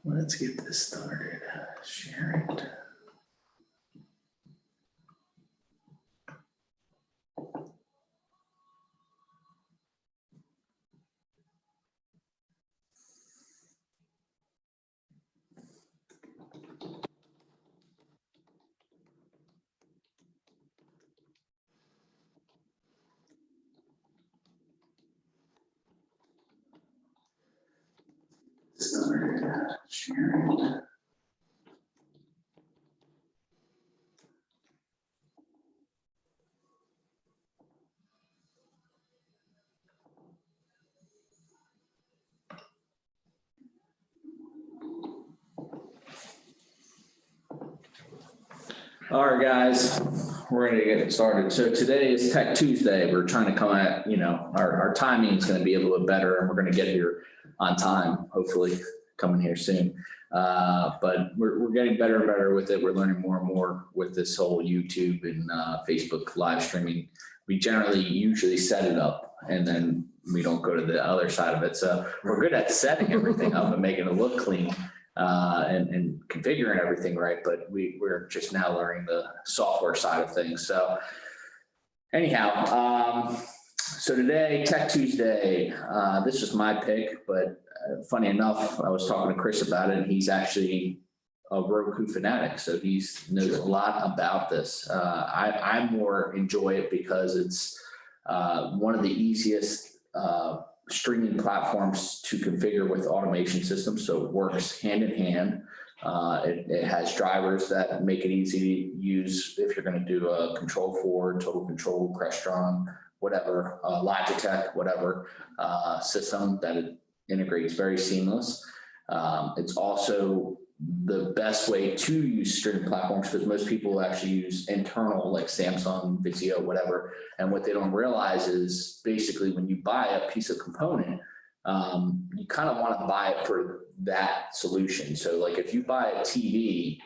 Let's get this started. Share it. Started. Share it. All right, guys, we're going to get it started. So today is Tech Tuesday. We're trying to come at, our timing is going to be a little bit better, and we're going to get here on time, hopefully coming here soon. But we're getting better and better with it. We're learning more and more with this whole YouTube and Facebook live streaming. We usually set it up, and then we don't go to the other side of it. So we're good at setting everything up and making it look clean. And configuring everything right, but we're just now learning the software side of things. So anyhow, so today, Tech Tuesday, this was my pick, but funny enough, I was talking to Chris about it, and he's actually a Roku fanatic, so he knows a lot about this. I more enjoy it because it's one of the easiest streaming platforms to configure with automation systems, so it works hand in hand. It has drivers that make it easy to use if you're going to do a Control 4, Total Control, Crestron, whatever, Logitech, whatever system that it integrates, very seamless. It's also the best way to use streaming platforms because most people actually use internal like Samsung, Vizio, whatever. And what they don't realize is basically when you buy a piece of component, you kind of want to buy it for that solution. So like if you buy a TV,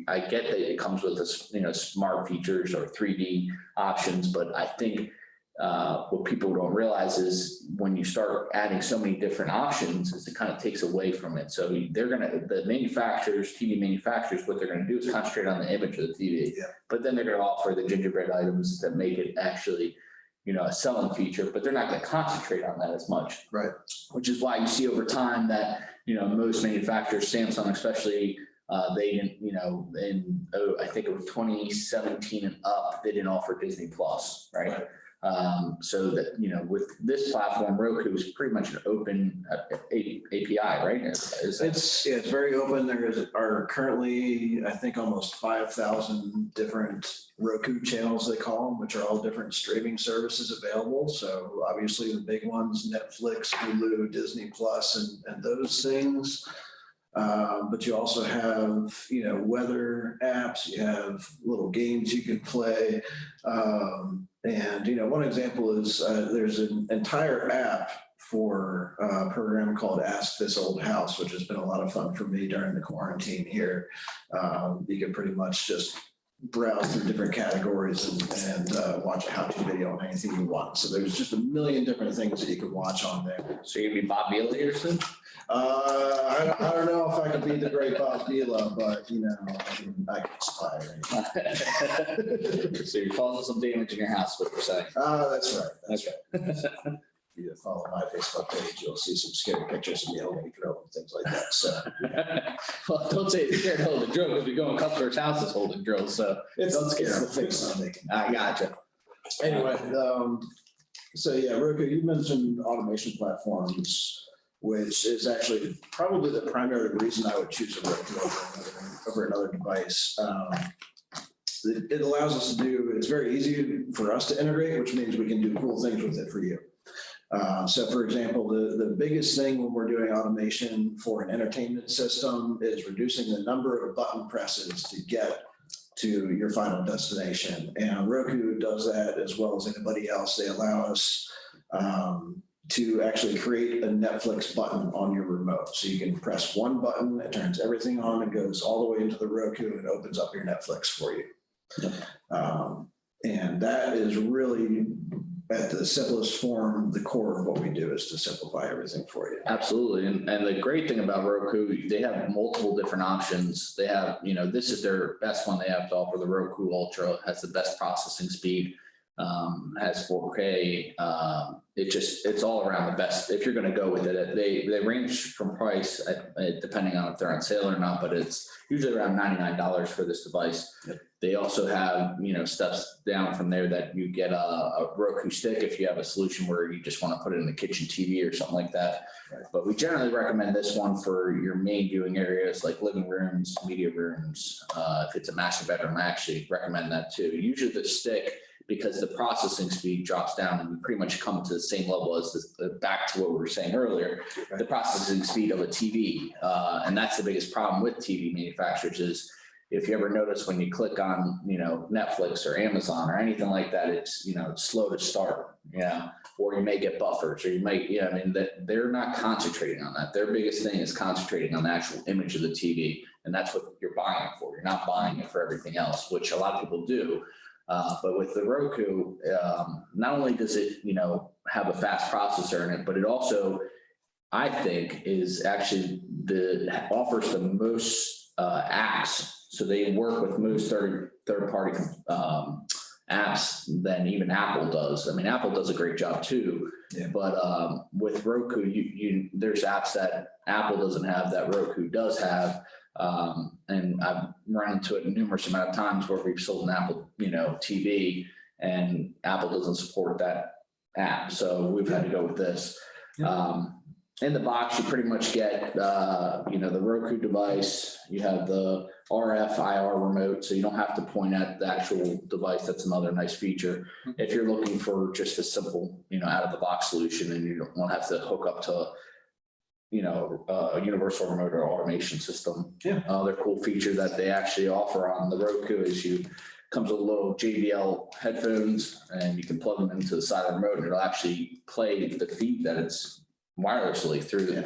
I get that it comes with smart features or 3D options, but I think what people don't realize is when you start adding so many different options, is it kind of takes away from it. So the manufacturers, TV manufacturers, what they're going to do is concentrate on the image of the TV, but then they're going to offer the gingerbread items that make it actually, a selling feature, but they're not going to concentrate on that as much. Right. Which is why you see over time that, most manufacturers, Samsung especially, they didn't, I think it was 2017 and up, they didn't offer Disney Plus, right? So that, with this platform, Roku is pretty much an open API, right? It's very open. There are currently, I think, almost 5,000 different Roku channels, they call them, which are all different streaming services available. So obviously the big ones, Netflix, Hulu, Disney Plus, and those things. But you also have, weather apps, you have little games you can play. And one example is there's an entire app for a program called Ask This Old House, which has been a lot of fun for me during the quarantine here. You can pretty much just browse through different categories and watch a how-to video on anything you want. So there's just a million different things that you can watch on there. So you're gonna be Bob Vila or something? I don't know if I could be the great Bob Vila, but I can aspire. So you're causing some damage in your house, what you're saying? That's right. That's right. If you follow my Facebook page, you'll see some scary pictures of me holding a drill and things like that. So, well, don't say you're scared to hold a drill because we go in customers' houses holding drills. So don't scare the face I'm making. I gotcha. Anyway, so yeah, Roku, you mentioned automation platforms, which is actually probably the primary reason I would choose a Roku over another device. It allows us to do, it's very easy for us to integrate, which means we can do cool things with it for you. So for example, the biggest thing when we're doing automation for an entertainment system is reducing the number of button presses to get to your final destination. And Roku does that as well as anybody else. They allow us to actually create a Netflix button on your remote. So you can press one button, it turns everything on and goes all the way into the Roku and opens up your Netflix for you. And that is really at the simplest form, the core of what we do is to simplify everything for you. Absolutely. And the great thing about Roku, they have multiple different options. They have, this is their best one they have to offer. The Roku Ultra has the best processing speed, has 4K. It's all around the best. If you're going to go with it, they range from price depending on if they're on sale or not, but it's usually around $99 for this device. Yep. They also have, steps down from there that you get a Roku stick if you have a solution where you just want to put it in the kitchen TV or something like that. Right. But we generally recommend this one for your main viewing areas like living rooms, media rooms. If it's a master bedroom, I actually recommend that too. Usually the stick, because the processing speed drops down and we pretty much come to the same level as back to what we were saying earlier, Right. the processing speed of a TV. And that's the biggest problem with TV manufacturers is if you ever notice when you click on, Netflix or Amazon or anything like that, it's, it's slow to start, or you may get buffers or you might, that they're not concentrating on that. Their biggest thing is concentrating on the actual image of the TV. And that's what you're buying it for. You're not buying it for everything else, which a lot of people do. But with the Roku, not only does it, have a fast processor in it, but it also, I think, is actually offers the most apps. So they work with most third-party apps than even Apple does. I mean, Apple does a great job too, Yeah. but with Roku, there's apps that Apple doesn't have that Roku does have. And I've run into it numerous amount of times where we've sold an Apple, TV, and Apple doesn't support that app. So we've had to go with this. In the box, you pretty much get, the Roku device. You have the RF IR remote, so you don't have to point at the actual device. That's another nice feature. If you're looking for just a simple, out of the box solution and you don't have to hook up to, a universal remote or automation system. Yeah. Other cool feature that they actually offer on the Roku is comes with a little JBL headphones and you can plug them into the side of the remote and it'll actually play the feed that it's wirelessly through the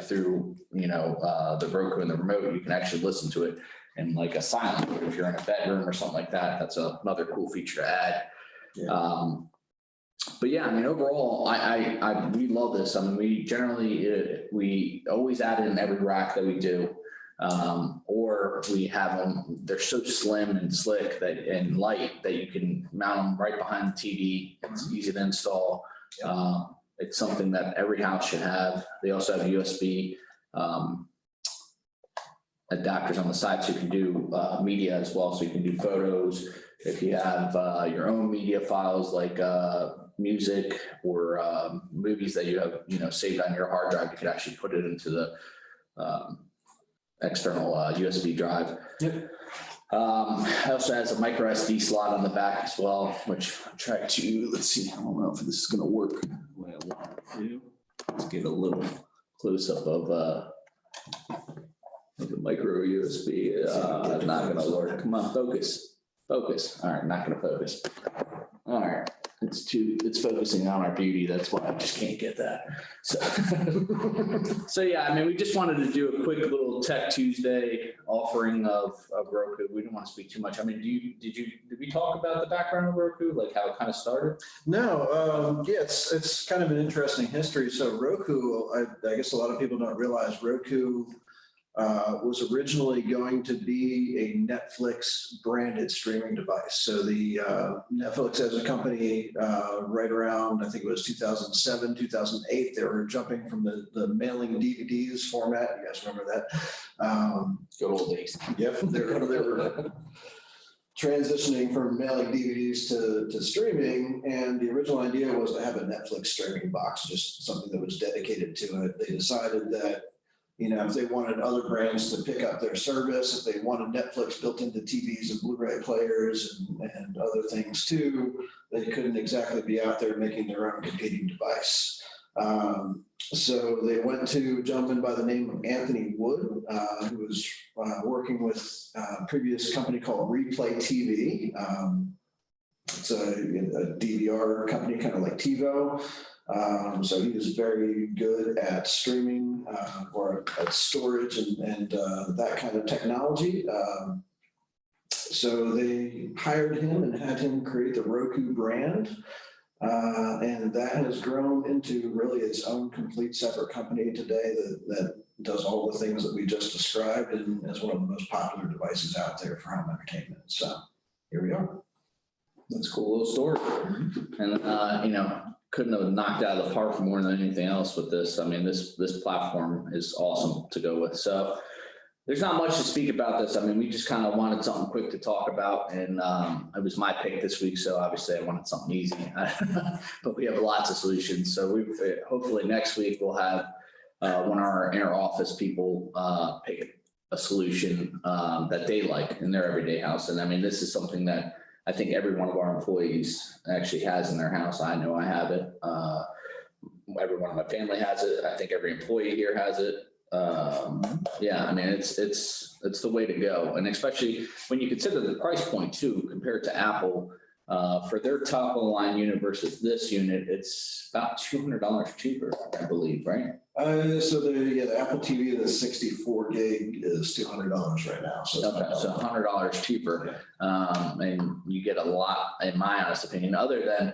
Roku and the remote. You can actually listen to it in like a silent mode if you're in a bedroom or something like that. That's another cool feature to add. Yeah. But yeah, I mean, overall, we love this. I mean, we always add it in every rack that we do, or we have them. They're so slim and slick and light that you can mount them right behind the TV. It's easy to install. It's something that every house should have. They also have USB adapters on the side, so you can do media as well. So you can do photos. If you have your own media files like music or movies that you have, saved on your hard drive, you could actually put it into the external USB drive. Yep. It also has a micro SD slot on the back as well, which I tried to, let's see, I don't know if this is going to work the way I want it to. Let's get a little close up of the micro USB. Not going to work. Come on, focus. Focus. All right, not going to focus. All right. It's focusing on our beauty. That's why I just can't get that. So yeah, I mean, we just wanted to do a quick little Tech Tuesday offering of Roku. We didn't want to speak too much. I mean, did we talk about the background of Roku, like how it kind of started? No, yeah, it's kind of an interesting history. So Roku, I guess a lot of people don't realize Roku was originally going to be a Netflix branded streaming device. So the Netflix as a company, right around, I think it was 2007, 2008, they were jumping from the mailing DVDs format. You guys remember that? Good old days. Yep, they were transitioning from mailing DVDs to streaming. And the original idea was to have a Netflix streaming box, just something that was dedicated to it. They decided that if they wanted other brands to pick up their service, if they wanted Netflix built into TVs and Blu-ray players and other things too, they couldn't exactly be out there making their own competing device. So they went to a gentleman by the name of Anthony Wood, who was working with a previous company called Replay TV. It's a DVR company, kind of like TiVo. So he was very good at streaming or at storage and that kind of technology. So they hired him and had him create the Roku brand. And that has grown into really its own complete separate company today that does all the things that we just described and is one of the most popular devices out there for home entertainment. So here we are. That's a cool little story. And, couldn't have knocked out of the park more than anything else with this. I mean, this platform is awesome to go with. So there's not much to speak about this. I mean, we just kind of wanted something quick to talk about, and it was my pick this week, so obviously I wanted something easy. But we have lots of solutions. So hopefully next week we'll have one of our inner office people pick a solution that they like in their everyday house. And I mean, this is something that I think every one of our employees actually has in their house. I know I have it. Every one of my family has it. I think every employee here has it. Yeah, I mean, it's the way to go. And especially when you consider the price point too, compared to Apple, for their top of the line unit versus this unit, it's about $200 cheaper, I believe, right? So the Apple TV, the 64 gig is $200 right now. So, okay, so $100 cheaper. And you get a lot, in my honest opinion, other than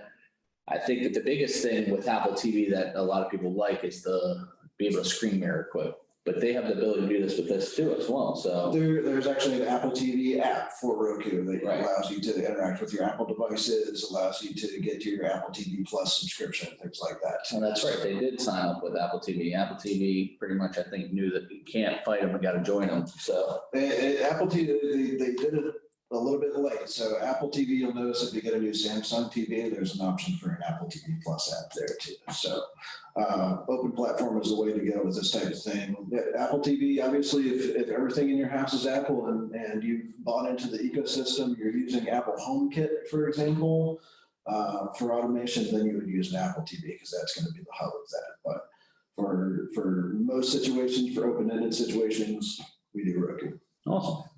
I think that the biggest thing with Apple TV that a lot of people like is be able to screen mirror quick. But they have the ability to do this with this too as well. So there's actually an Apple TV app for Roku that right. allows you to interact with your Apple devices, allows you to get to your Apple TV Plus subscription, things like that. Well, that's right. They did sign up with Apple TV. Apple TV pretty much, I think, knew that you can't fight them. We got to join them. So Apple TV, they did it a little bit late. So Apple TV, you'll notice if you get a new Samsung TV, there's an option for an Apple TV Plus app there too. So open platform is the way to go with this type of thing. Apple TV, obviously, if everything in your house is Apple and you've bought into the ecosystem, you're using Apple HomeKit, for example, for automation, then you would use an Apple TV because that's going to be the hub of that. But for most situations, for open-ended situations, we do Roku. Awesome.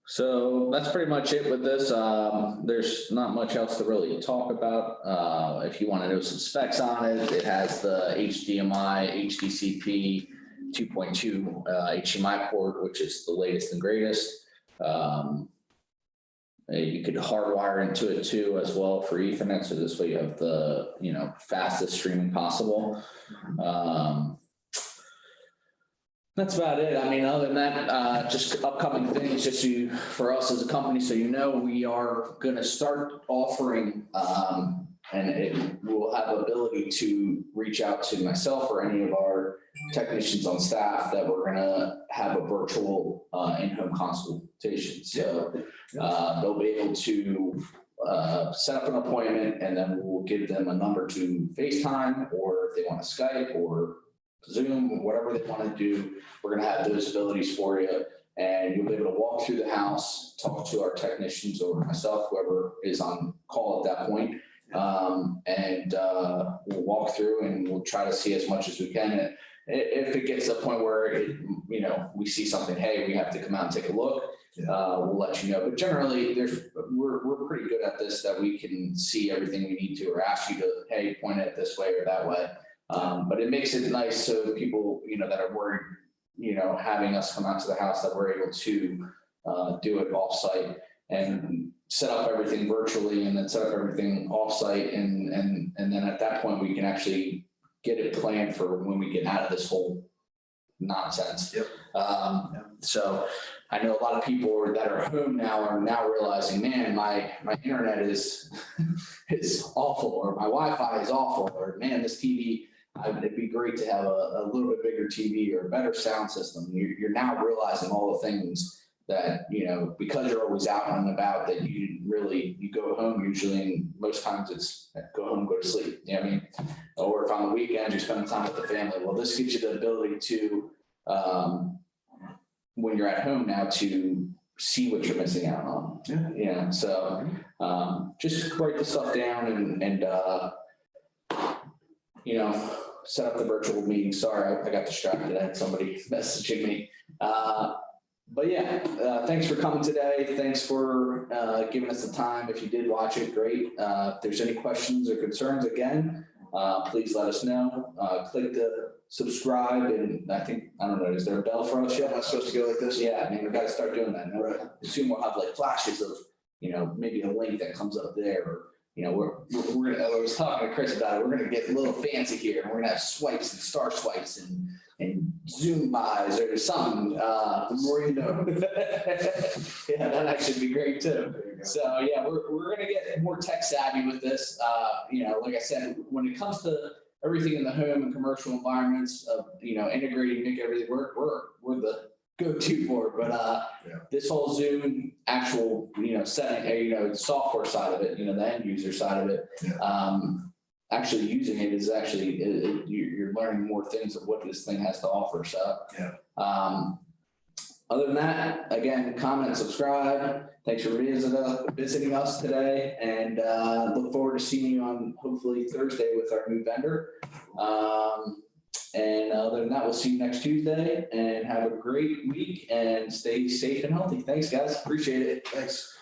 So that's pretty much it with this. There's not much else to really talk about. If you want to know some specs on it, it has the HDMI, HDCP 2.2 HDMI port, which is the latest and greatest. You could hardwire into it too as well for Ethernet. So this way you have the fastest streaming possible. That's about it. I mean, other than that, just upcoming things, for us as a company, so we are going to start offering, and we'll have ability to reach out to myself or any of our technicians on staff that we're going to have a virtual in-home consultation. So they'll be able to set up an appointment, and then we'll give them a number to FaceTime, or if they want to Skype or Zoom, whatever they want to do, we're going to have those abilities for you, and you'll be able to walk through the house, talk to our technicians or myself, whoever is on call at that point, and we'll walk through and we'll try to see as much as we can. And if it gets to the point where we see something, hey, we have to come out and take a look, we'll let you know. But generally, we're pretty good at this, that we can see everything we need to, or ask you to, hey, point it this way or that way. But it makes it nice so people, that are worried, having us come out to the house, that we're able to do it off-site and set up everything virtually, and then set up everything off-site. And then at that point, we can actually get it planned for when we get out of this whole nonsense. Yep. So I know a lot of people that are home now are now realizing, man, my internet is awful, or my Wi-Fi is awful, or man, this TV, it'd be great to have a little bit bigger TV or a better sound system. You're now realizing all the things that, because you're always out and about, that you go home usually, and most times it's go home, go to sleep. You know what I mean? Or if on the weekends you're spending time with the family. Well, this gives you the ability to, when you're at home now, to see what you're missing out on. So just write the stuff down and set up the virtual meeting. Sorry, I got distracted. I had somebody messaging me. But yeah, thanks for coming today. Thanks for giving us the time. If you did watch it, great. If there's any questions or concerns, again, please let us know. Click the subscribe, and I don't know, is there a bell for us yet? Am I supposed to go like this? Yeah, I mean, we got to start doing that. Right. Soon we'll have like flashes of, maybe a link that comes up there, or we're gonna, I was talking to Chris about it, we're gonna get a little fancy here, and we're gonna have swipes and star swipes and Zoom buys or something, The more you know. yeah, that'd actually be great too. So, yeah, we're gonna get more tech savvy with this. Like I said, when it comes to everything in the home and commercial environments of, integrating, make everything work, we're the go-to for it. But this whole Zoom actual, setting, software side of it, the end user side of it, actually using it is actually, you're learning more things of what this thing has to offer. So, other than that, again, comment, subscribe. Thanks for visiting us today, and look forward to seeing you on hopefully Thursday with our new vendor. And other than that, we'll see you next Tuesday, and have a great week and stay safe and healthy. Thanks, guys. Appreciate it. Thanks.